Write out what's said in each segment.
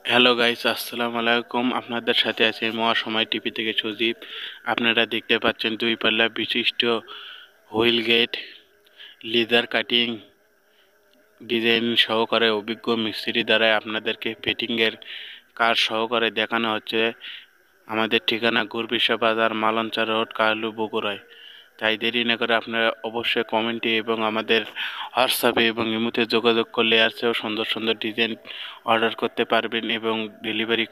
Hello guys, আসসালামু আলাইকুম। আপনাদের সাথে আছে মহাসময় টিভি থেকে সুদীপ। আপনারা দেখতে পাচ্ছেন দুই পাল্লা বিশিষ্ট wheel gate leather cutting design সহকারে অভিজ্ঞ মিস্ত্রি দ্বারা আপনাদেরকে ফিটিংয়ের কাজ সহকারে দেখানো হচ্ছে। আমাদের ঠিকানা গুরবিশা বাজার, মালঞ্চা রোড, কাহালু, বগুড়ায়। তাই দেরি না করে আপনারা অবশ্যই কমেন্টে এবং আমাদের হোয়াটসঅ্যাপে এবং ইমোতে যোগাযোগ করলে আর চেয়েও সুন্দর সুন্দর ডিজাইন অর্ডার করতে পারবেন এবং ডেলিভারি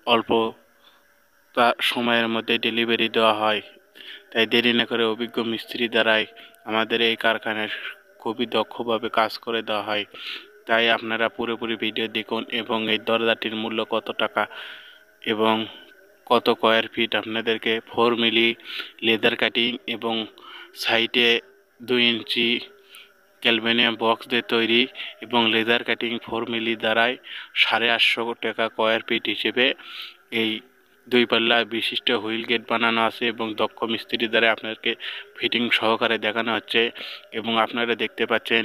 অল্প সময়ের মধ্যে ডেলিভারি দেওয়া হয়। তাই দেরি না করে অভিজ্ঞ মিস্ত্রি দ্বারাই আমাদের এই কারখানায় খুবই দক্ষভাবে কাজ করে দেওয়া হয়। তাই আপনারা পুরোপুরি ভিডিও দেখুন এবং এই দরজাটির মূল্য কত টাকা এবং কত স্কয়ার ফিট আপনাদেরকে 4 মিলি লেদার কাটিং এবং সাইডে 2 ইঞ্চি অ্যালুমিনিয়াম বক্স দিয়ে তৈরি এবং লেদার কাটিং 4 মিলি দ্বারাই 850 টাকা স্কয়ার ফিট হিসেবে এই দুই পাল্লা বিশিষ্ট হুইল গেট বানানো আছে এবং দক্ষ মিস্ত্রি দ্বারা আপনাদেরকে ফিটিং সহকারে দেখানো হচ্ছে। এবং আপনারা দেখতে পাচ্ছেন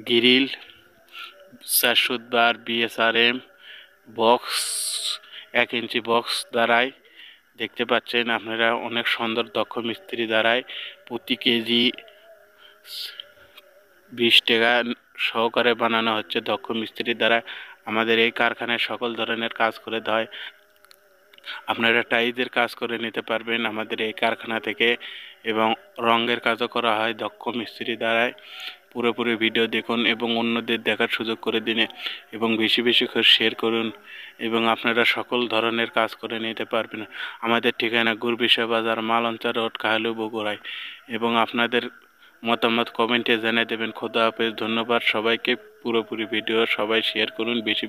গ্রিল 4 বার BSRM বক্স 1 ইঞ্চি বক্স দ্বারাই দেখতে পাচ্ছেন আপনারা অনেক সুন্দর দক্ষ মিস্ত্রি দ্বারাই প্রতি কেজি 20 টাকা সহকারে বানানো হচ্ছে। দক্ষ মিস্ত্রি দ্বারা আমাদের এই কারখানায় সকল ধরনের কাজ করে দেওয়া হয়। আপনারা টাইলসের কাজ করে নিতে পারবেন আমাদের এই কারখানা থেকে এবং রঙের কাজও করা হয় দক্ষ মিস্ত্রি দ্বারাই। পুরোপুরি ভিডিও দেখুন এবং অন্যদের দেখার সুযোগ করে দিন এবং বেশি বেশি করে শেয়ার করুন এবং আপনারা সকল ধরনের কাজ করে নিতে পারবেন। আমাদের ঠিকানা গুরবিশা বাজার, মালঞ্চা রোড, কাহালু, বগুড়ায়। এবং আপনাদের মতামত কমেন্টে জানিয়ে দেবেন। খোদা হাফেজ, ধন্যবাদ সবাইকে। পুরোপুরি ভিডিও সবাই শেয়ার করুন বেশি।